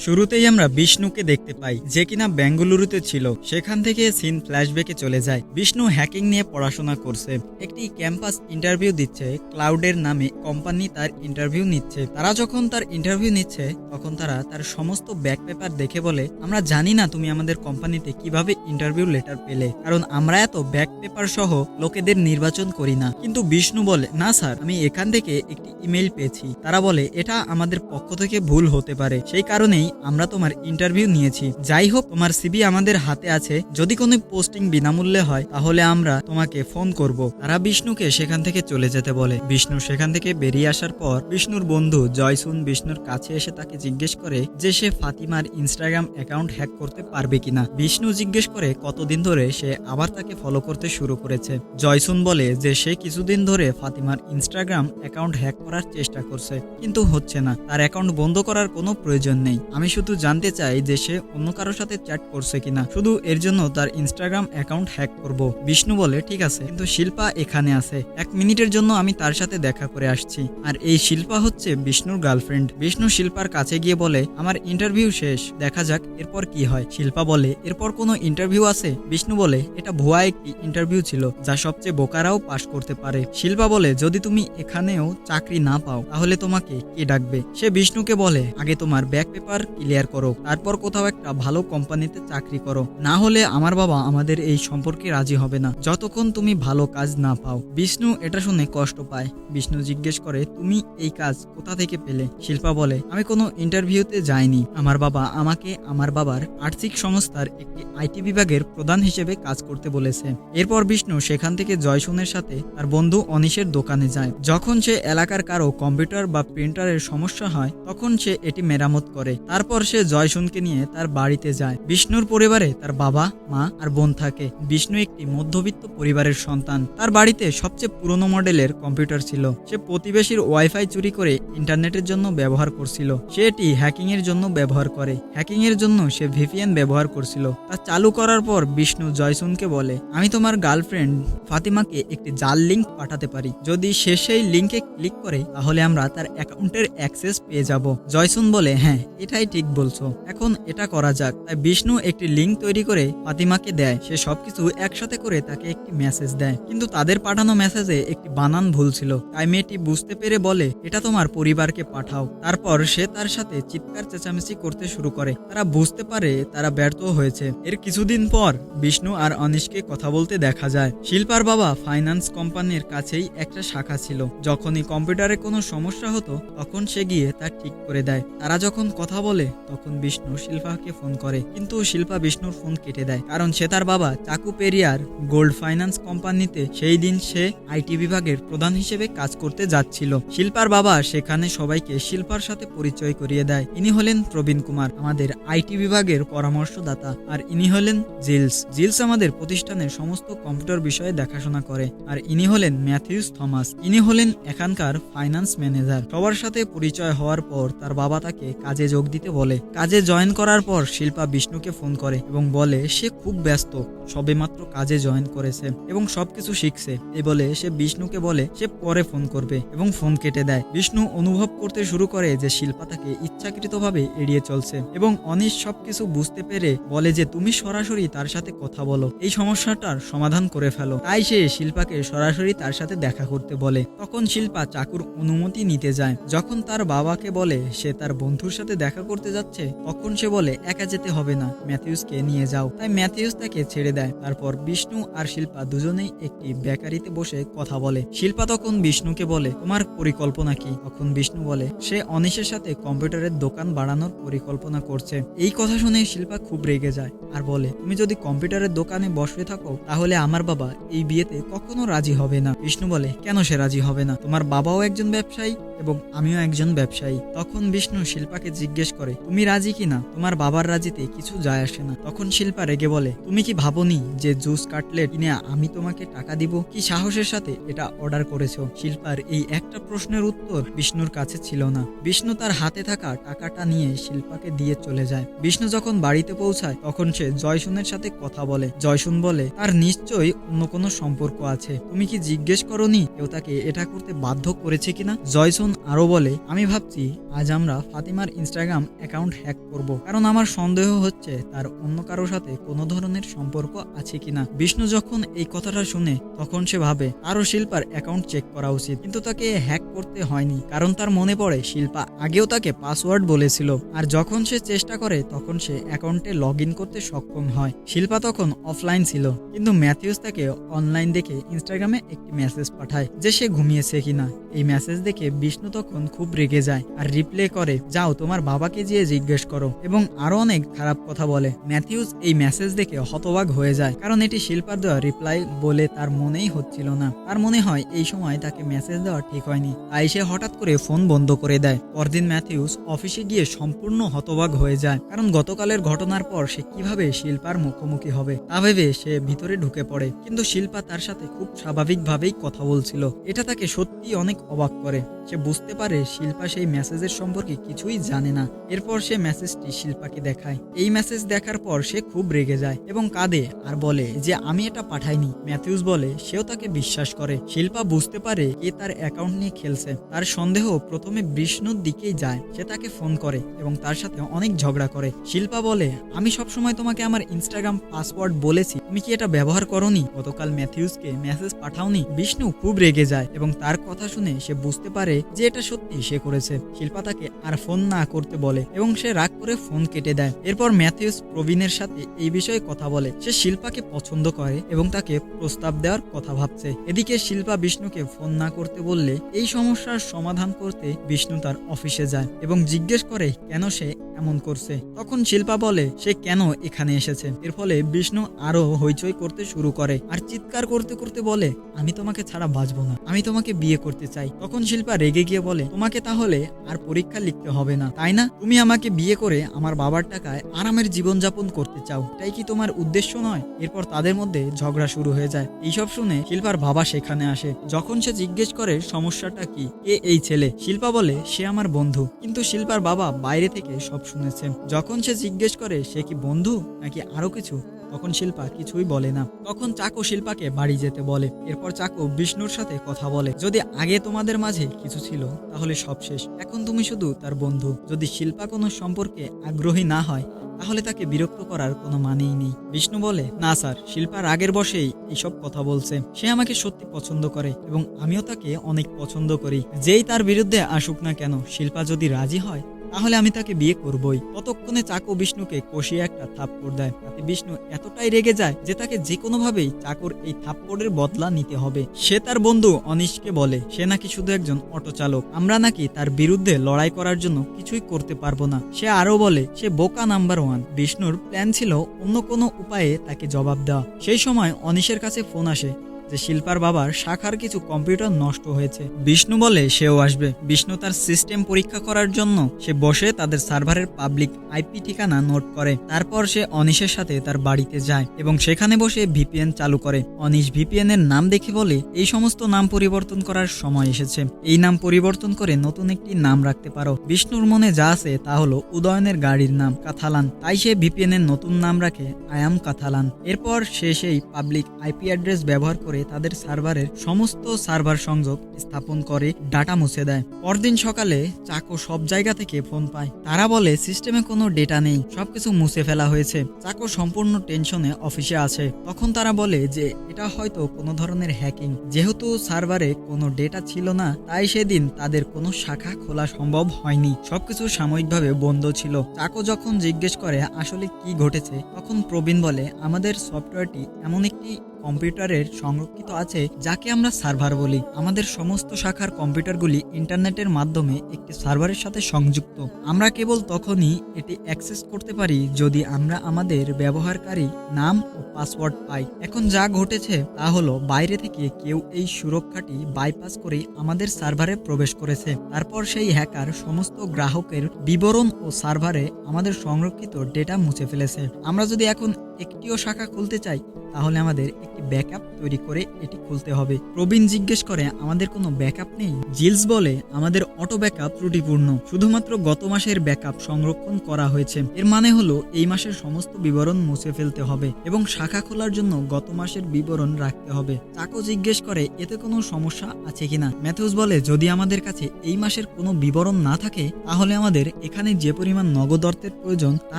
শুরুতেই আমরা বিষ্ণুকে দেখতে পাই, যে কিনা বেঙ্গালুরুতে ছিল। সেখান থেকে সিন ফ্ল্যাশব্যাকে চলে যায়। বিষ্ণু হ্যাকিং নিয়ে পড়াশোনা করছে, একটি ক্যাম্পাস ইন্টারভিউ দিচ্ছে। ক্লাউডের নামে কোম্পানি তার ইন্টারভিউ নিচ্ছে। তারা যখন তার ইন্টারভিউ নিচ্ছে, তখন তারা তার সমস্ত ব্যাক পেপার দেখে বলে, আমরা জানি না তুমি আমাদের কোম্পানিতে কিভাবে ইন্টারভিউ লেটার পেলে, কারণ আমরা এত ব্যাক পেপার সহ লোকেদের নির্বাচন করি না। কিন্তু বিষ্ণু বলে, না স্যার, আমি এখান থেকে একটি ইমেল পেয়েছি। তারা বলে, এটা আমাদের পক্ষ থেকে ভুল হতে পারে, সেই কারণেই আমরা তোমার ইন্টারভিউ নিয়েছি। যাই হোক, তোমার সিভি আমাদের হাতে আছে, যদি কোনো পোস্টিং বিনামূল্যে হয় তাহলে আমরা তোমাকে ফোন করব। তারা বিষ্ণুকে সেখান থেকে চলে যেতে বলে। বিষ্ণু সেখান থেকে বেরিয়ে আসার পর বিষ্ণুর বন্ধু জয়সুন বিষ্ণুর কাছে এসে তাকে জিজ্ঞেস করে যে সে ফাতিমার ইনস্টাগ্রাম অ্যাকাউন্ট হ্যাক করতে পারবে কিনা। বিষ্ণু জিজ্ঞেস করে কতদিন ধরে সে আবার তাকে ফলো করতে শুরু করেছে। জয়সুন বলে যে সে কিছুদিন ধরে ফাতিমার ইনস্টাগ্রাম অ্যাকাউন্ট হ্যাক করার চেষ্টা করছে, কিন্তু হচ্ছে না। তার অ্যাকাউন্ট বন্ধ করার কোনো প্রয়োজন নেই। আমি শুধু জানতে চাই যে সে অন্য কারোর সাথে চ্যাট করছে কিনা, শুধু এর জন্য তার ইনস্টাগ্রাম অ্যাকাউন্ট হ্যাক করব। বিষ্ণু বলে, ঠিক আছে, কিন্তু শিল্পা এখানে আছে, 1 মিনিটের জন্য আমি তার সাথে দেখা করে আসছি। আর এই শিল্পা হচ্ছে বিষ্ণুর গার্লফ্রেন্ড। বিষ্ণু শিল্পার কাছে গিয়ে বলে, আমার ইন্টারভিউ শেষ, দেখা যাক এরপর কি হয়। শিল্পা বলে, এরপর কোনো ইন্টারভিউ আছে? বিষ্ণু বলে, এটা ভুয়া একটি ইন্টারভিউ ছিল, যা সবচেয়ে বোকারাও পাশ করতে পারে। শিল্পা বলে, যদি তুমি এখানেও চাকরি না পাও তাহলে তোমাকে কে ডাকবে? সে বিষ্ণুকে বলে, আগে তোমার ব্যাক পেপার ক্লিয়ার করো, তারপর কোথাও একটা ভালো কোম্পানিতে চাকরি করো, না হলে আমার বাবা আমাদের এই সম্পর্কে রাজি হবে না, যতক্ষণ তুমি ভালো কাজ না পাও। বিষ্ণু এটা শুনে কষ্ট পায়। বিষ্ণু জিজ্ঞেস করে, তুমি এই কাজ কোথা থেকে পেলে? শিল্পা বলে, আমি কোনো ইন্টারভিউতে যাইনি, আমার বাবা আমাকে আমার বাবার আর্থিক সংস্থার একটি আইটি বিভাগের প্রধান হিসেবে কাজ করতে বলেছে। এরপর বিষ্ণু সেখান থেকে জয়সুনের সাথে তার বন্ধু অনিশের দোকানে যায়। যখন সে এলাকার কারো কম্পিউটার বা প্রিন্টারের সমস্যা হয়, তখন সে এটি মেরামত করে। তারপর সে জয়সুনকে নিয়ে তার বাড়িতে যায়। বিষ্ণুর পরিবারে তার বাবা, মা আর বোন থাকে। বিষ্ণু একটি মধ্যবিত্ত পরিবারের সন্তান। তার বাড়িতে সবচেয়ে পুরনো মডেলের কম্পিউটার ছিল। সে প্রতিবেশীর ওয়াইফাই চুরি করে ইন্টারনেটের জন্য ব্যবহার করছিল। সে এটি হ্যাকিং এর জন্য ব্যবহার করে। হ্যাকিং এর জন্য সে ভিপিএন ব্যবহার করছিল। তা চালু করার পর বিষ্ণু জয়সুনকে বলে, আমি তোমার গার্লফ্রেন্ড ফাতিমাকে একটি জাল লিংক পাঠাতে পারি, যদি সে সেই লিংকে ক্লিক করে তাহলে আমরা তার অ্যাকাউন্টের অ্যাক্সেস পেয়ে যাব। জয়সুন বলে, হ্যাঁ, এটাই ঠিক বলছো, এখন এটা করা যাক। তাই বিষ্ণু একটি লিংক তৈরি করে ফাতিমাকে দেয়। সে সবকিছু একসাথে করে তাকে একটি মেসেজ দেয়, কিন্তু তাদের পাঠানো মেসেজে একটি বানান ভুল ছিল। তাই মেয়েটি বুঝতে পেরে বলে, এটা তোমার পরিবারকে পাঠাও। তারপর সে তার সাথে চিৎকার চেঁচামেচি করতে শুরু করে। তারা বুঝতে পারে তারা ব্যর্থ হয়েছে। এর কিছুদিন পর বিষ্ণু আর অনিশকে কথা বলতে দেখা যায়। শিল্পার বাবা ফাইন্যান্স কোম্পানির কাছেই একটা শাখা ছিল। যখনই কম্পিউটারে কোনো সমস্যা হতো তখন সে গিয়ে তা ঠিক করে দেয়। তারা যখন কথা বলে তখন বিষ্ণু শিল্পাকে ফোন করে, কিন্তু শিল্পা বিষ্ণুর ফোন কেটে দেয়, কারণ সে তার বাবা চাকু পেরিয়ার গোল্ড ফাইন্যান্স কোম্পানিতে সেই দিন সে আইটি বিভাগের প্রধান হিসেবে কাজ করতে যাচ্ছিল। শিল্পার বাবা সেখানে সবাইকে শিল্পার সাথে পরিচয় করিয়ে দেয়। ইনি হলেন প্রবীণ কুমার, আমাদের আইটি বিভাগের পরামর্শদাতা, আর ইনি হলেন জিলস। জিলস আমাদের প্রতিষ্ঠানের সমস্ত কম্পিউটার বিষয়ে দেখাশোনা করে। আর ইনি হলেন ম্যাথিউস থমাস, ইনি হলেন এখানকার ফাইন্যান্স ম্যানেজার। সবার সাথে পরিচয় হওয়ার পর তার বাবা তাকে কাজে যোগ দিতে বলে। কাজে জয়েন করার পর শিল্পা বিষ্ণুকে ফোন করে এবং বলে সে খুব ব্যস্ত, সবেমাত্র কাজে জয়েন করেছে এবং সবকিছু শিখছে। এই বলে সে বিষ্ণুকে বলে সে পরে ফোন করবে এবং ফোন কেটে দেয়। বিষ্ণু অনুভব করতে শুরু করে যে শিল্পা তাকে ইচ্ছাকৃতভাবে এড়িয়ে চলছে এবং অনিশ সবকিছু বুঝতে পেরে বলে যে তুমি সরাসরি তার সাথে কথা বলো, এই সমস্যাটার সমাধান করে ফেলো। তাই সে শিল্পাকে সরাসরি তার সাথে দেখা করতে বলে। তখন শিল্পা চাকুর অনুমতি নিতে যায়। যখন তার বাবাকে বলে সে তার বন্ধুর সাথে দেখা করতে যাচ্ছে, তখন সে বলে একা যেতে হবে না, ম্যাথিউসকে নিয়ে যাও। তাই ম্যাথিউস তাকে ছেড়ে দেয়। তারপর বিষ্ণু আর শিল্পা দুজনেই একটি বেকারিতে বসে কথা বলে। শিল্পা তখন বিষ্ণুকে বলে, তোমার পরিকল্পনা কি? তখন বিষ্ণু বলে সে অনিশের সাথে কম্পিউটারের দোকান বাড়ানোর পরিকল্পনা করছে। এই কথা শুনে শিল্পা খুব রেগে যায় আর বলে, তুমি যদি কম্পিউটারের দোকানে বসে থাকো তাহলে আমার বাবা এই বিয়েতে কখনো রাজি হবে না। বিষ্ণু বলে, কেন সে রাজি হবে না? তোমার বাবাও একজন ব্যবসায়ী এবং আমিও একজন ব্যবসায়ী। তখন বিষ্ণু শিল্পাকে জিজ্ঞেস করে, তুমি রাজি কিনা? তোমার বাবার রাজিতে কিছু যায় আসে না। তখন শিল্পা রেগে বলে, তুমি কি ভাবনি যে জুস কাটলেট কিনে আমি তোমাকে টাকা দিব? কি সাহসের সাথে এটা অর্ডার করেছো? শিল্পার এই একটা প্রশ্নের উত্তর বিষ্ণুর কাছে ছিল না। বিষ্ণু তার হাতে থাকা টাকাটা নিয়ে শিল্পাকে দিয়ে চলে যায়। বিষ্ণু যখন বাড়িতে পৌঁছায় তখন সে জয়সুনের সাথে কথা বলে। জয়সুন বলে, তার নিশ্চয়ই অন্য কোনো সম্পর্ক আছে, তুমি কি জিজ্ঞেস করনি কেউ তাকে এটা করতে বাধ্য করেছে কিনা? জয়সুন আরো বলে, আমি ভাবছি আজ আমরা ফাতিমার ইনস্টাগ্রাম অ্যাকাউন্ট হ্যাক করব, কারণ আমার সন্দেহ হচ্ছে তার অন্য কারো সাথে কোনো ধরনের সম্পর্ক আছে কিনা। বিষ্ণু যখন এই কথাটা শুনে তখন সে ভাবে আরও শিল্পার অ্যাকাউন্ট চেক করা উচিত, কিন্তু তাকে হ্যাক করতে হয়নি, কারণ তার মনে পড়ে শিল্পা আগেও তাকে পাসওয়ার্ড বলেছিল, আর যখন সে চেষ্টা করে তখন সে অ্যাকাউন্টে লগ ইন করতে সক্ষম হয়। শিল্পা তখন অফলাইন ছিল, কিন্তু ম্যাথিউস তাকে অনলাইন দেখে ইনস্টাগ্রামে একটি মেসেজ পাঠায় যে সে ঘুমিয়েছে কিনা। এই মেসেজ দেখে বিষ্ণু তখন খুব রেগে যায় আর রিপ্লে করে, যাও তোমার বাবাকে গিয়ে জিজ্ঞেস করো, এবং আরো অনেক খারাপ কথা বলে। ম্যাথিউস এই মেসেজ দেখে হতবাক হয়ে যায়, কারণ এটি শিল্পার দেওয়া রিপ্লাই বলে তার মনেই হচ্ছিল না। তার মনে হয় এই সময় তাকে মেসেজ দেওয়া ঠিক হয়নি, তাই সে হঠাৎ করে ফোন বন্ধ করে দেয়। পরদিন ম্যাথিউস অফিসে গিয়ে সম্পূর্ণ হতবাক হয়ে যায়, কারণ গতকালের ঘটনার পর সে কিভাবে শিল্পার মুখোমুখি হবে তা ভেবে সে ভিতরে ঢুকে পড়ে। কিন্তু শিল্পা তার সাথে খুব স্বাভাবিকভাবেই কথা বলছিল, এটা তাকে সত্যি অনেক অবাক করে। সে বুঝতে পারে শিল্পা সেই মেসেজের সম্পর্কে কিছুই জানে না। এরপর সে মেসেজটি শিল্পাকে দেখায়। এই মেসেজ দেখার পর সে খুব রেগে যায় এবং কাঁদে আর বলে যে আমি এটা পাঠাইনি। ম্যাথিউস বলে সেও তাকে বিশ্বাস করে। শিল্পা বুঝতে পারে কে তার অ্যাকাউন্ট নিয়ে খেলছে। তার সন্দেহ প্রথমে বিষ্ণুর দিকেই যায়। সে তাকে ফোন করে এবং তার সাথে অনেক ঝগড়া করে। শিল্পা বলে, আমি সবসময় তোমাকে আমার ইনস্টাগ্রাম পাসওয়ার্ড বলেছি, তুমি কি এটা ব্যবহার করোনি? গতকাল ম্যাথিউসকে মেসেজ পাঠাওনি? বিষ্ণু খুব রেগে যায় এবং তার কথা শুনে সে বুঝতে পারে যে এটা সত্যি সে করেছে। শিল্পা তাকে আর ফোন না করতে বলে এবং সে রাগ করে ফোন কেটে দেয়। এরপর ম্যাথিউস প্রবীণের সাথে এই বিষয়ে কথা বলে। সে শিল্পাকে পছন্দ করে এবং তাকে প্রস্তাব দেওয়ার কথা ভাবছে। এদিকে শিল্পা বিষ্ণুকে ফোন না করতে বললে এই সমস্যার সমাধান করতে বিষ্ণু তার অফিসে যায় এবং জিজ্ঞেস করে কেন সে এমন করছে। তখন শিল্পা বলে সে কেন এখানে এসেছে। এর ফলে বিষ্ণু আরো হইচই করতে শুরু করে আর চিৎকার করতে করতে বলে, আমি তোমাকে ছাড়া বাঁচবো না, আমি তোমাকে বিয়ে করতে চাই। তখন শিল্পা রেগে গিয়ে বলে, তোমাকে তাহলে আর পরীক্ষা লিখতে হবে না, তাই না? তুমি আমাকে বিয়ে করে আমার বাবার টাকায় আরামের জীবনযাপন করতে চাও, এটাই কি তোমার উদ্দেশ্য নয়? এরপর তাদের মধ্যে ঝগড়া শুরু হয়ে যায়। এইসব শুনে শিল্পার বাবা সেখানে আসে। যখন সে জিজ্ঞেস করে সমস্যাটা কি, কে এই ছেলে, শিল্পা বলে সে আমার বন্ধু। কিন্তু শিল্পার বাবা বাইরে থেকে সব শুনেছে। যখন সে জিজ্ঞেস করে সে কি বন্ধু নাকি আরো কিছু, তখন শিল্পা কিছুই বলে না। তখন চাকু শিল্পাকে বাড়ি যেতে বলে। এরপর চাকু বিষ্ণুর সাথে কথা বলে, যদি আগে তোমাদের মাঝে কিছু ছিল তাহলে সব শেষ, এখন তুমি শুধু তার বন্ধু। যদি শিল্পা কোনো সম্পর্কে আগ্রহী না হয় তাহলে তাকে বিরক্ত করার কোনো মানেই নেই। বিষ্ণু বলে, না স্যার, শিল্পা রাগের বশেই এইসব কথা বলছে। সে আমাকে সত্যি পছন্দ করে এবং আমিও তাকে অনেক পছন্দ করি। যেই তার বিরুদ্ধে আসুক না কেন, শিল্পা যদি রাজি হয় তাহলে আমি তাকে বিয়ে করবই। ততক্ষণে চাকু বিষ্ণুকে কষিয়ে একটা থাপ্পড় দেয়। তাতে বিষ্ণু এতটাই রেগে যায় যে তাকে যে কোনোভাবেই চাকুর এই থাপ্পড়ের বদলা নিতে হবে। সে তার বন্ধু অনিশকে বলে সে নাকি শুধু একজন অটো চালক, আমরা নাকি তার বিরুদ্ধে লড়াই করার জন্য কিছুই করতে পারবো না। সে আরো বলে সে বোকা নাম্বার 1। বিষ্ণুর প্ল্যান ছিল অন্য কোনো উপায়ে তাকে জবাব দেওয়া। সেই সময় অনিশের কাছে ফোন আসে যে শিল্পার বাবার শাখার কিছু কম্পিউটার নষ্ট হয়েছে। বিষ্ণু বলে সেও আসবে। বিষ্ণু তার সিস্টেম পরীক্ষা করার জন্য সে বসে তাদের সার্ভারের পাবলিক আইপি ঠিকানা নোট করে। তারপর সে অনিশের সাথে তার বাড়িতে যায় এবং সেখানে বসে ভিপিএন চালু করে। অনিশ ভিপিএন এর নাম দেখে বলে এই সমস্ত নাম পরিবর্তন করার সময় এসেছে, এই নাম পরিবর্তন করে নতুন একটি নাম রাখতে পারো। বিষ্ণুর মনে যা আছে তা হলো উদয়নের গাড়ির নাম কাথালান, তাই সে ভিপিএন এর নতুন নাম রাখে আয়াম কাথালান। এরপর সে সেই পাবলিক আইপি অ্যাড্রেস ব্যবহার করে তাদের সার্ভারের সমস্ত সার্ভার সংযোগ স্থাপন করে ডাটা মুছে দেয়। পরদিন সকালে চাকু সব জায়গা থেকে ফোন পায়। তারা বলে সিস্টেমে কোনো ডেটা নেই, সবকিছু মুছে ফেলা হয়েছে। চাকু সম্পূর্ণ টেনশনে অফিসে আছে। তখন তারা বলে যে এটা হয়তো কোনো ধরনের হ্যাকিং। যেহেতু সার্ভারে কোনো ডেটা ছিল না, তাই সেদিন তাদের কোনো শাখা খোলা সম্ভব হয়নি, সবকিছু সাময়িকভাবে বন্ধ ছিল। চাকু যখন জিজ্ঞেস করে আসলে কি ঘটেছে, তখন প্রবীণ বলে আমাদের সফটওয়্যারটি এমন একটি কম্পিউটারের সংরক্ষিত আছে যাকে আমরা সার্ভার বলি। আমাদের সমস্ত শাখার কম্পিউটারগুলি ইন্টারনেটের মাধ্যমে একটি সার্ভারের সাথে সংযুক্ত। আমরা কেবল তখনই এটি অ্যাক্সেস করতে পারি যদি আমরা আমাদের ব্যবহারকারী নাম ও পাসওয়ার্ড পাই। এখন যা ঘটেছে তা হলো বাইরে থেকে কেউ এই সুরক্ষাটি বাইপাস করে আমাদের সার্ভারে প্রবেশ করেছে। তারপর সেই হ্যাকার সমস্ত গ্রাহকের বিবরণ ও সার্ভারে আমাদের সংরক্ষিত ডেটা মুছে ফেলেছে। আমরা যদি এখন একটিও শাখা খুলতে চাই তাহলে আমাদের একটি ব্যাকআপ তৈরি করে এটি খুলতে হবে। প্রবীণ জিজ্ঞেস করে আমাদের কোনো ব্যাকআপ নেই? জিলস বলে আমাদের অটো ব্যাকআপ ত্রুটিপূর্ণ, শুধুমাত্র গত মাসের ব্যাকআপ সংরক্ষণ করা হয়েছে। এর মানে হলো এই মাসের সমস্ত বিবরণ মুছে ফেলতে হবে এবং শাখা খোলার জন্য গত মাসের বিবরণ রাখতে হবে। চাকো জিজ্ঞেস করে এতে কোনো সমস্যা আছে কিনা? ম্যাথিউস বলে যদি আমাদের কাছে এই মাসের কোনো বিবরণ না থাকে তাহলে আমাদের এখানে যে পরিমাণ নগদ অর্থের প্রয়োজন তা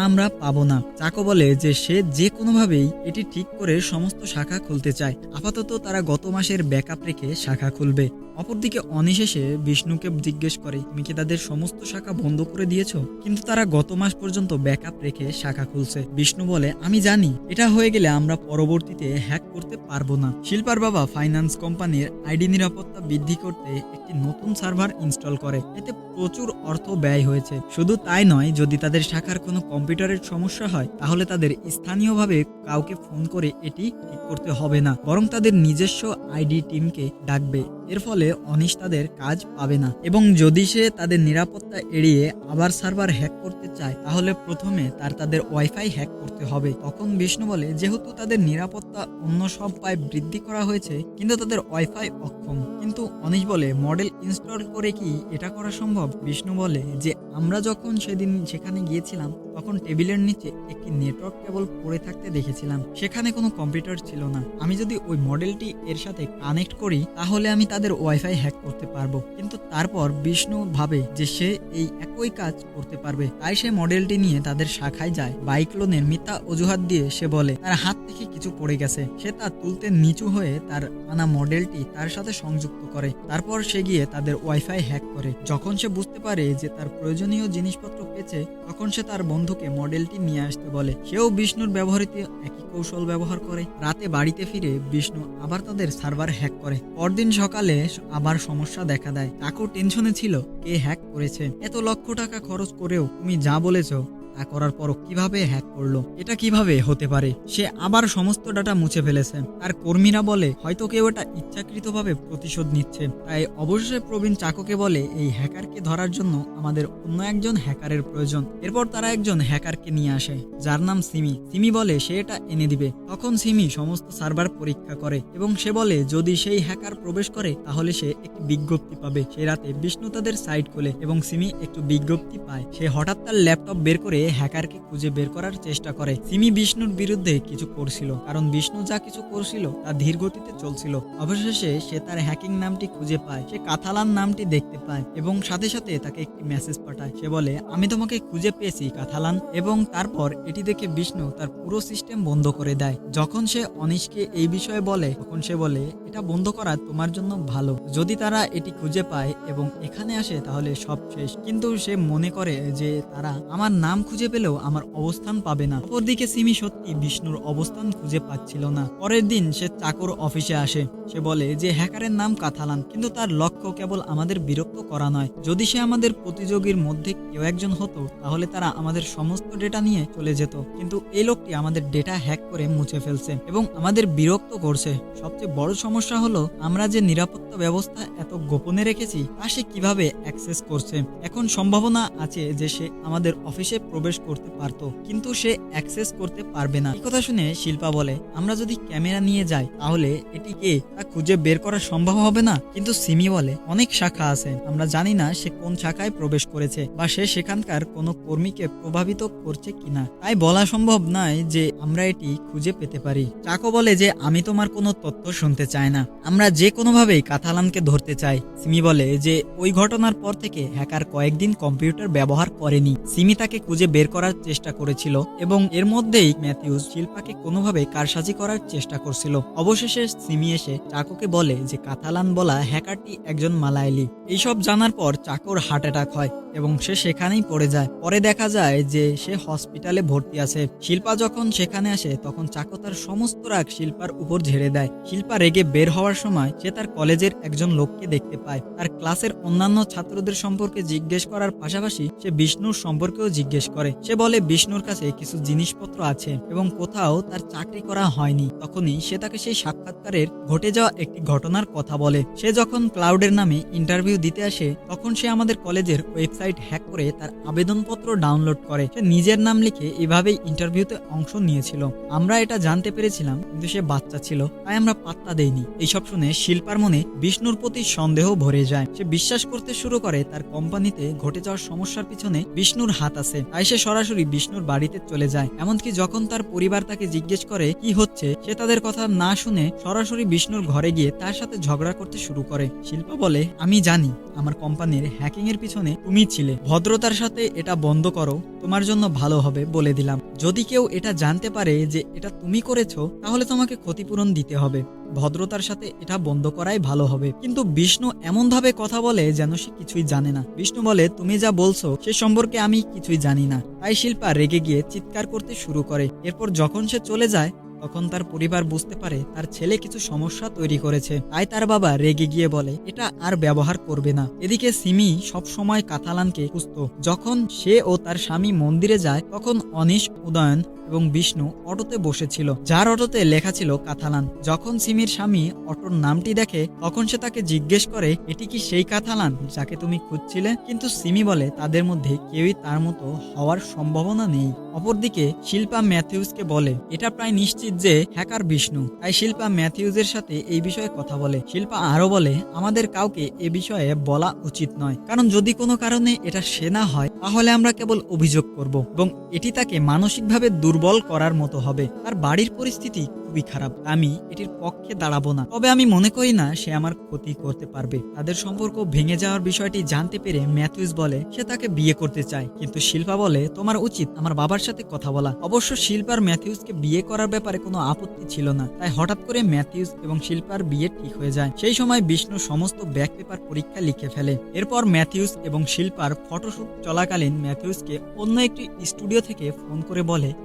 আমরা পাবো না। চাকো বলে যে সে যে কোনোভাবেই এটি ঠিক করে সমস্ত শাখা খুলতে চায়। আপাতত তারা গত মাসের ব্যাকআপ রেখে শাখা খুলবে। অপরদিকে অনিশ এসে বিষ্ণুকে জিজ্ঞেস করে তুমি কি তাদের সমস্ত শাখা বন্ধ করে দিয়েছো? কিন্তু তারা গত মাস পর্যন্ত ব্যাকআপ রেখে শাখা খুলছে। বিষ্ণু বলে আমি জানি এটা হয়ে গেলে আমরা পরবর্তীতে হ্যাক করতে পারবো না। শিল্পার বাবা ফাইন্যান্স কোম্পানির আইডি নিরাপত্তা বৃদ্ধি করতে একটি নতুন সার্ভার ইনস্টল করে। এতে প্রচুর অর্থ ব্যয় হয়েছে। শুধু তাই নয়, যদি তাদের শাখার কোনো কম্পিউটারের সমস্যা হয় তাহলে তাদের স্থানীয়ভাবে কাউকে ফোন করে এটি ঠিক করতে হবে না, বরং তাদের নিজস্ব আইডি টিমকে ডাকবে। এর ফলে অনিশ তাদের কাজ পাবে না এবং যদি সে তাদের নিরাপত্তা এড়িয়ে আবার সার্ভার হ্যাক করতে চায় তাহলে প্রথমে তাদের ওয়াইফাই হ্যাক করতে হবে। তখন বিষ্ণু বলে যেহেতু তাদের নিরাপত্তা অন্য সব পাইপ বৃদ্ধি করা হয়েছে কিন্তু তাদের ওয়াইফাই অক্ষম। কিন্তু অনিশ বলে মডেল ইনস্টল করে কি এটা করা সম্ভব? বিষ্ণু বলে যে আমরা যখন সেদিন সেখানে গিয়েছিলাম তখন টেবিলের নিচে একটি নেটওয়ার্ক কেবল পড়ে থাকতে দেখেছিলাম, সেখানে কোনো কম্পিউটার ছিল না। আমি যদি ওই মডেলটি এর সাথে কানেক্ট করি তাহলে আমি তাদের ওয়াইফাই হ্যাক করতে পারবো। কিন্তু তারপর বিষ্ণু ভাবে যে সে এই একই কাজ করতে পারবে, তাই সে মডেলটি নিয়ে তাদের শাখায় যায়। বাইক লোনের মিথ্যা অজুহাত দিয়ে সে বলে তার হাত থেকে কিছু পড়ে গেছে। সে তা তুলতে নিচু হয়ে তার আনা মডেলটি তার সাথে সংযুক্ত করে। তারপর সে গিয়ে তাদের ওয়াইফাই হ্যাক করে। যখন সে বুঝতে পারে যে তার প্রয়োজনীয় জিনিসপত্র পেয়েছে তখন সে তার বন্ধুকে মডেলটি নিয়ে আসতে বলে। সেও বিষ্ণুর ব্যবহৃত একই কৌশল ব্যবহার করে। রাতে বাড়িতে ফিরে বিষ্ণু আবার তাদের সার্ভার হ্যাক করে। পরদিন সকালে আবার সমস্যা দেখা দেয়। চাকু টেনশনে ছিল কে হ্যাক করেছে। এত লক্ষ টাকা খরচ করেও তুমি যা বলেছো তা করার পরও কিভাবে হ্যাক করলো? এটা কিভাবে হতে পারে? সে আবার সমস্ত ডাটা মুছে ফেলেছে। তার কর্মীরা বলে হয়তো কেউ এটা ইচ্ছাকৃতভাবে প্রতিশোধ নিচ্ছে। তাই অবশেষে প্রবীণ চাকুকে বলে এই হ্যাকারকে ধরার জন্য আমাদের অন্য একজন হ্যাকারের প্রয়োজন। এরপর তারা একজন হ্যাকারকে নিয়ে আসে যার নাম সিমি। সিমি বলে সে এটা এনে দিবে। তখন সিমি সমস্ত সার্ভার পরীক্ষা করে এবং সে বলে যদি সেই হ্যাকার প্রবেশ করে তাহলে সে একটি বিজ্ঞপ্তি পাবে। সেই রাতে বিষ্ণু তাদের সাইট খোলে এবং সিমি একটু বিজ্ঞপ্তি পায়। সে হঠাৎ তার ল্যাপটপ বের করে হ্যাকারকে খুঁজে বের করার চেষ্টা করে। সিমি বিষ্ণুর বিরুদ্ধে কিছু করছিল, কারণ বিষ্ণু যা কিছু করছিল তা ধীর গতিতে চলছিল। অবশেষে সে তার হ্যাকিং নামটি খুঁজে পায়। সে কাথালান নামটি দেখতে পায় এবং সাথে সাথে তাকে একটি মেসেজ পাঠায়। সে বলে আমি তোমাকে খুঁজে পেয়েছি কাথালান। এবং তারপর এটি দেখে বিষ্ণু তার পুরো সিস্টেম বন্ধ করে দেয়। যখন সে অনিশকে এই বিষয়ে বলে তখন সে বলে এটা বন্ধ করা তোমার জন্য ভালো। যদি তারা এটি খুঁজে পায় এবং এখানে আসে তাহলে সব শেষ। কিন্তু সে মনে করে যে তারা আমার নাম খুঁজে পেলেও আমার অবস্থান পাবে না। অপরদিকে সিমি সত্যি বিষ্ণুর অবস্থান খুঁজে পাচ্ছিল না। পরের দিন সে চাকর অফিসে আসে। সে বলে যে হ্যাকারের নাম কাথালান, কিন্তু তার লক্ষ্য কেবল আমাদের বিরক্ত করা নয়। যদি সে আমাদের প্রতিযোগীর মধ্যে কেউ একজন হতো তাহলে তারা আমাদের সমস্ত ডেটা নিয়ে চলে যেত। কিন্তু এই লোকটি আমাদের ডেটা হ্যাক করে মুছে ফেলছে এবং আমাদের বিরক্ত করছে। সবচেয়ে বড় সমস্যা হলো আমরা যে নিরাপত্তা ব্যবস্থা এত গোপনে রেখেছি তা সে কিভাবে অ্যাক্সেস করছে। এখন সম্ভাবনা আছে যে সে আমাদের অফিসে প্রবেশ করতে পারতো, কিন্তু সে অ্যাক্সেস করতে পারবে না। এই কথা শুনে শিল্পা বলে আমরা যদি ক্যামেরা নিয়ে যাই তাহলে এটি কে তা খুঁজে বের করা সম্ভব হবে না। কিন্তু সিমি বলে অনেক শাখা আছে, আমরা জানি না সে কোন শাখায় প্রবেশ করেছে বা সে সেখানকার কোনো কর্মীকে প্রভাবিত করছে কিনা, তাই বলা সম্ভব নয় যে আমরা এটি খুঁজে পেতে পারি। চাকো বলে যে আমি তোমার কোনো তথ্য শুনতে চাই না, আমরা যে কোনোভাবেই কাথালানকে ধরতে চাই। সিমি বলে যে ওই ঘটনার পর থেকে হ্যাকার কয়েকদিন কম্পিউটার ব্যবহার করেনি। সিমি তাকে খুঁজে বের করার চেষ্টা করেছিল এবং এর মধ্যেই ম্যাথিউস শিল্পাকে কোনোভাবে কারসাজি করার চেষ্টা করছিল। অবশেষে সিমি এসে চাকোকে বলে যে কাথালান বলা হ্যাকারটি একজন মালায়ালি। এইসব জানার পর চাকোর হার্ট অ্যাটাক হয় এবং সে সেখানেই পড়ে যায়। পরে দেখা যায় যে সে হসপিটালে ভর্তি আছে। শিল্পা যখন সেখানে আসে তখন চাকো তার সমস্ত রাগ শিল্পার উপর ঝেড়ে দেয়। শিল্পা রেগে বের হওয়ার সময় সে তার কলেজের একজন লোককে দেখতে পায়। তার ক্লাসের অন্যান্য ছাত্রদের সম্পর্কে জিজ্ঞেস করার পাশাপাশি সে বিষ্ণুর সম্পর্কেও জিজ্ঞেস করে। করে। সে বলে বিষ্ণুর কাছে কিছু জিনিসপত্র আছে এবং কোথাও তার চাকরি করা হয়নি। তখনই সে তাকে সেই সাক্ষাৎকারের ঘটে যাওয়া একটি ঘটনার কথা বলে। সে যখন ক্লাউডের নামে ইন্টারভিউ দিতে আসে তখন সে আমাদের কলেজের ওয়েবসাইট হ্যাক করে তার আবেদনপত্র ডাউনলোড করে। সে নিজের নাম লিখে এভাবেই ইন্টারভিউতে অংশ নিয়েছিল। আমরা এটা জানতে পেরেছিলাম, কিন্তু সে বাচ্চা ছিল, তাই আমরা পাত্তা দেইনি। এইসব শুনে শিল্পার মনে বিষ্ণুর প্রতি সন্দেহ ভরে যায়। সে বিশ্বাস করতে শুরু করে তার কোম্পানিতে ঘটে যাওয়ার সমস্যার পিছনে বিষ্ণুর হাত আছে। তাই সে সরাসরি বিষ্ণুর বাড়িতে চলে যায়। এমনকি যখন তার পরিবার তাকে জিজ্ঞেস করে কি হচ্ছে, সে তাদের কথা না শুনে সরাসরি বিষ্ণুর ঘরে গিয়ে তার সাথে ঝগড়া করতে শুরু করে। শিল্পা বলে, আমি জানি আমার কোম্পানির হ্যাকিং এর পিছনে তুমি ছিলে, ভদ্রতার সাথে এটা বন্ধ করো, তোমার জন্য ভালো হবে বলে দিলাম। যদি কেউ এটা জানতে পারে যে এটা তুমি করেছো তাহলে তোমাকে ক্ষতিপূরণ দিতে হবে, ভদ্রতার সাথে এটা বন্ধ করাই ভালো হবে। কিন্তু বিষ্ণু এমন ভাবে কথা বলে যেন সে কিছুই জানে না। বিষ্ণু বলে, তুমি যা বলছো সে সম্পর্কে আমি কিছুই জানি না। তাই শিল্পা রেগে গিয়ে চিৎকার করতে শুরু করে। এরপর যখন সে চলে যায় তখন তার পরিবার বুঝতে পারে তার ছেলে কিছু সমস্যা তৈরি করেছে। তাই তার বাবা রেগে গিয়ে বলে এটা আর ব্যবহার করবে না। এদিকে সিমি সব সময় কাতালানকে খুঁজত। যখন সে ও তার স্বামী মন্দিরে যায় তখন অনিশ, উদয়ন এবং বিষ্ণু অটোতে বসেছিল, যার অটোতে লেখা ছিল কাতালান। যখন সিমির স্বামী অটোর নামটি দেখে তখন সে তাকে জিজ্ঞেস করে, এটি কি সেই কাতালান যাকে তুমি খুঁজছিলে? কিন্তু সিমি বলে তাদের মধ্যে কেউই তার মতো হওয়ার সম্ভাবনা নেই। অপরদিকে শিল্পা ম্যাথিউসকে বলে এটা প্রায় নিশ্চিত যে হ্যাকার বিষ্ণু। তাই শিল্পা ম্যাথিউসের সাথে এই বিষয়ে কথা বলে। শিল্পা আরো বলে, আমাদের কাউকে এ বিষয়ে বলা উচিত নয়, কারণ যদি কোনো কারণে এটা সে না হয় তাহলে আমরা কেবল অভিযোগ করব এবং এটি তাকে মানসিকভাবে দুর্বল করার মতো হবে। তার বাড়ির পরিস্থিতি খুবই খারাপ, আমি এটির পক্ষে দাঁড়াবো না। তবে আমি মনে করি না সে আমার ক্ষতি করতে পারবে। তাদের সম্পর্ক ভেঙে যাওয়ার বিষয়টি জানতে পেরে ম্যাথিউস বলে সে তাকে বিয়ে করতে চায়। কিন্তু শিল্পা বলে তোমার উচিত আমার বাবার সাথে কথা বলা। অবশ্য শিল্পার ম্যাথিউসকে বিয়ে করার ব্যাপারে কোনো আপত্তি ছিল না। তাই হঠাৎ করে ম্যাথিউস এবং শিল্পার বিয়ে ঠিক হয়ে যায়। সেই সময় বিষ্ণু সমস্ত ব্যাক পেপার পরীক্ষা লিখে ফেলে। এরপর ম্যাথিউস এবং শিল্পার ফটোশুট চলাকালীন ম্যাথিউসকে অন্য একটি স্টুডিও থেকে ফোন করে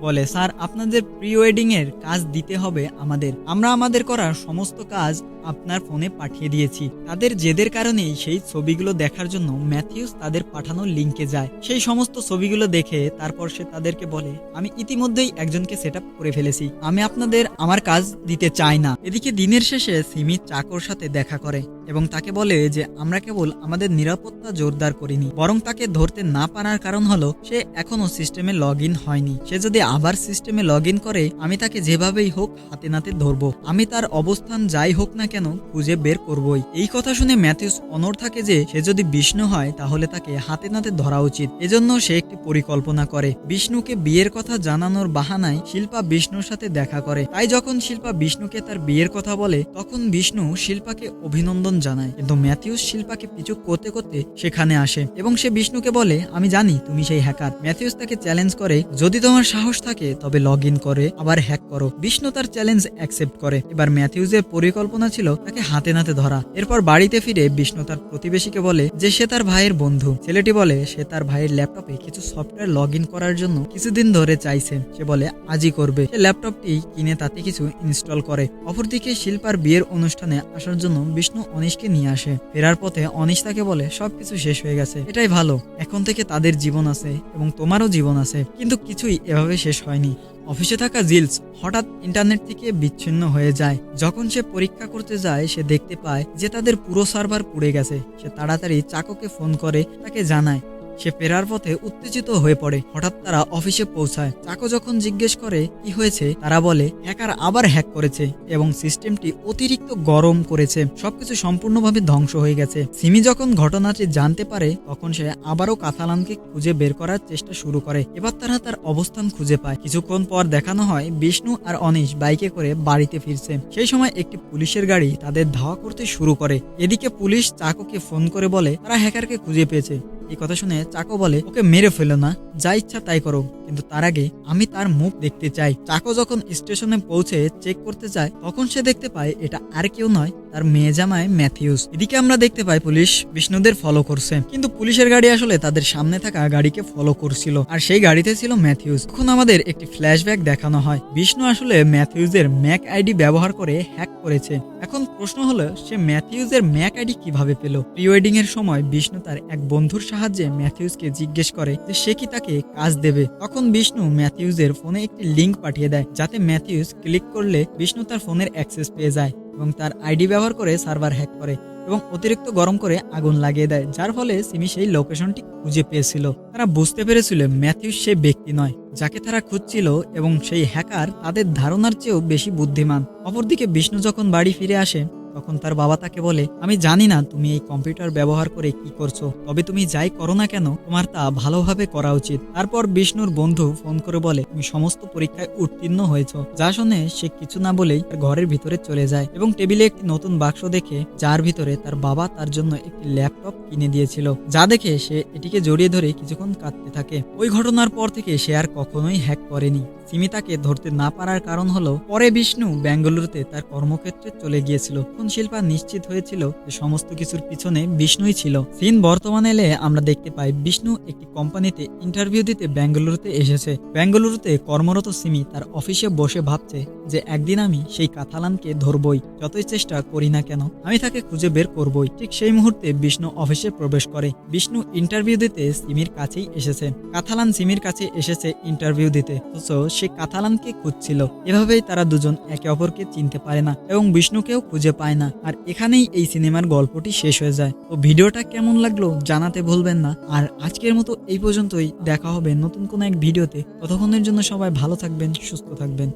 বলে স্যার, আপনাদের প্রি ওয়েডিং এর কাজ দিতে হবে আমাদের। আমরা আমাদের করার সমস্ত কাজ আপনার ফোনে পাঠিয়ে দিয়েছি। তাদের জেদের কারণেই সেই ছবিগুলো দেখার জন্য ম্যাথিউস তাদের পাঠানো লিংকে যায়। সেই সমস্ত ছবিগুলো দেখে তারপর সে তাদেরকে বলে, আমি ইতিমধ্যেই একজনকে সেট করে ফেলেছি, আমি আপনাদের আমার কাজ দিতে চাই না। এদিকে দিনের শেষে সিমি চাকর সাথে দেখা করে এবং তাকে বলে যে আমরা কেবল আমাদের নিরাপত্তা জোরদার করিনি, বরং তাকে ধরতে না পারার কারণ হলো সে এখনো সিস্টেমে লগ ইন হয়নি। সে যদি আবার সিস্টেমে লগ ইন করে আমি তাকে যেভাবেই হোক হাতে নাতে ধরবো। আমি তার অবস্থান যাই হোক না কেন খুঁজে বের করবই। এই কথা শুনে ম্যাথিউস অনড় থাকে যে সে যদি বিষ্ণু হয় তাহলে তাকে হাতে নাতে ধরা উচিত। এজন্য সে একটি পরিকল্পনা করে। বিষ্ণুকে বিয়ের কথা জানানোর বাহানায় শিল্পা বিষ্ণুর সাথে দেখা করে। তাই যখন শিল্পা বিষ্ণুকে তার বিয়ের কথা বলে তখন বিষ্ণু শিল্পাকে অভিনন্দন জানায়। কিন্তু ম্যাথিউস শিল্পাকে পিছু করতে করতে সেখানে আসে এবং সে বিষ্ণুকে বলে, আমি জানি তুমি সেই হ্যাকার। ম্যাথিউস তাকে চ্যালেঞ্জ করে, যদি তোমার সাহস থাকে তবে লগ ইন করে আবার হ্যাক করো। বিষ্ণু তার চ্যালেঞ্জ অ্যাকসেপ্ট করে। এবার ম্যাথিউসের পরিকল্পনা ছিল তাকে হাতে নাতে ধরা। এরপর বাড়িতে ফিরে বিষ্ণু তার প্রতিবেশীকে বলে যে সে তার ভাইয়ের বন্ধু। ছেলেটি বলে সে তার ভাইয়ের ল্যাপটপে কিছু সফটওয়্যার লগ ইন করার জন্য কিছুদিন ধরে চাইছে। সে বলে আজই করবে। সে ল্যাপটপটি কিনে তাতে কিছু ইনস্টল করে। অপরদিকে শিল্পার বিয়ের অনুষ্ঠানে আসার জন্য বিষ্ণু অনিশকে নিয়ে আসে। ফেরার পথে অনিশ তাকে বলে সবকিছু শেষ হয়ে গেছে, এটাই ভালো, এখন থেকে তাদের জীবন আছে এবং তোমারও জীবন আছে। কিন্তু কিছুই এভাবে শেষ হয়নি। অফিসে থাকা জিলস হঠাৎ ইন্টারনেট থেকে বিচ্ছিন্ন হয়ে যায়। যখন সে পরীক্ষা করতে যায় সে দেখতে পায় যে তাদের পুরো সার্ভার পুড়ে গেছে। সে তাড়াতাড়ি চাকোকে ফোন করে তাকে জানায়। সে ফেরার পথে উত্তেজিত হয়ে পড়ে। হঠাৎ তারা অফিসে পৌঁছায়। চাকো যখন জিজ্ঞেস করে কি হয়েছে তারা বলে হ্যাকার আবার হ্যাক করেছে এবং সিস্টেমটি অতিরিক্ত গরম করেছে, সবকিছু সম্পূর্ণভাবে ধ্বংস হয়ে গেছে। সিমি যখন ঘটনাটি জানতে পারে তখন সে আবারও কাতালানকে খুঁজে বের করার চেষ্টা শুরু করে। এবার তারা তার অবস্থান খুঁজে পায়। কিছুক্ষণ পর দেখানো হয় বিষ্ণু আর অনিশ বাইকে করে বাড়িতে ফিরছে। সেই সময় একটি পুলিশের গাড়ি তাদের ধাওয়া করতে শুরু করে। এদিকে পুলিশ চাকোকে ফোন করে বলে তারা হ্যাকারকে খুঁজে পেয়েছে। এই কথা শুনে চাকো বলে ওকে মেরে ফেলো না, যা ইচ্ছা তাই করো, কিন্তু তার আগে আমি তার মুখ দেখতে চাই। চাকো যখন স্টেশনে পৌঁছে চেক করতে যায় তখন সে দেখতে পায় এটা আর কেউ নয়, তার মেয়ে জামাই ম্যাথিউস। এদিকে আমরা দেখতে পাই পুলিশ বিষ্ণুদের ফলো করছে, কিন্তু পুলিশের গাড়ি আসলে তাদের সামনে থাকা গাড়িকে ফলো করছিল আর সেই গাড়িতে ছিল ম্যাথিউস। তখন আমাদের একটি ফ্ল্যাশব্যাক দেখানো হয়। বিষ্ণু আসলে ম্যাথিউসের ম্যাক আইডি ব্যবহার করে হ্যাক করেছে। এখন প্রশ্ন হলো সে ম্যাথিউসের ম্যাক আইডি কিভাবে পেল? প্রি ওয়েডিং এর সময় বিষ্ণু তার এক বন্ধুর সাহায্যে ম্যাথিউসকে জিজ্ঞেস করে যে সে কি তাকে কাজ দেবে। তখন বিষ্ণু ম্যাথিউসের ফোনে একটি লিংক পাঠিয়ে দেয়, যাতে ম্যাথিউস ক্লিক করলে বিষ্ণু তার ফোনের অ্যাক্সেস পেয়ে যায় এবং তার আইডি ব্যবহার করে সার্ভার হ্যাক করে এবং অতিরিক্ত গরম করে আগুন লাগিয়ে দেয়, যার ফলে সিমি সেই লোকেশনটি খুঁজে পেয়েছিল। তারা বুঝতে পেরেছিল ম্যাথিউস সেই ব্যক্তি নয় যাকে তারা খুঁজছিল এবং সেই হ্যাকার তাদের ধারণার চেয়েও বেশি বুদ্ধিমান। অপরদিকে বিষ্ণু যখন বাড়ি ফিরে আসে তখন তার বাবা তাকে বলে, আমি জানি না তুমি এই কম্পিউটার ব্যবহার করে কি করছো, তবে তুমি যাই করো না কেন তোমার তা ভালোভাবে করা উচিত। তারপর বিষ্ণুর বন্ধু ফোন করে বলে তুমি সমস্ত পরীক্ষায় উত্তীর্ণ হয়েছো, যা শুনে সে কিছু না বলেই তার ঘরের ভিতরে চলে যায় এবং টেবিলে একটি নতুন বাক্স দেখে যার ভিতরে তার বাবা তার জন্য একটি ল্যাপটপ কিনে দিয়েছিল, যা দেখে সে এটিকে জড়িয়ে ধরে কিছুক্ষণ কাঁদতে থাকে। ওই ঘটনার পর থেকে সে আর কখনোই হ্যাক করেনি। সিমি তাকে ধরতে না পারার কারণ হলো পরে বিষ্ণু বেঙ্গালুরুতে তার কর্মক্ষেত্রে চলে গিয়েছিল। তখন শিল্পা নিশ্চিত হয়েছিল যে সমস্ত কিছুর পিছনে বিষ্ণুই ছিল। সিন বর্তমানে এলে আমরা দেখতে পাই বিষ্ণু একটি কোম্পানিতে ইন্টারভিউ দিতে বেঙ্গালুরুতে এসেছে। বেঙ্গালুরুতে কর্মরত সিমি তার অফিসে বসে ভাবছে যে একদিন আমি সেই কাতালানকে ধরবই, যতই চেষ্টা করি না কেন আমি তাকে খুঁজে বের করবই। ঠিক সেই মুহূর্তে বিষ্ণু অফিসে প্রবেশ করে। বিষ্ণু ইন্টারভিউ দিতে সিমির কাছেই এসেছে। কাতালান সিমির কাছে এসেছে ইন্টারভিউ দিতে, অথচ সে কাতালানকে খুঁজছিল। এভাবেই তারা দুজন একে অপরকে চিনতে পারে না এবং বিষ্ণুকেও খুঁজে পায় না। আর এখানেই এই সিনেমার গল্পটি শেষ হয়ে যায়। তো ভিডিওটা কেমন লাগলো জানাতে ভুলবেন না। আর আজকের মতো এই পর্যন্তই, দেখা হবে নতুন কোনো এক ভিডিওতে। ততক্ষণের জন্য সবাই ভালো থাকবেন, সুস্থ থাকবেন।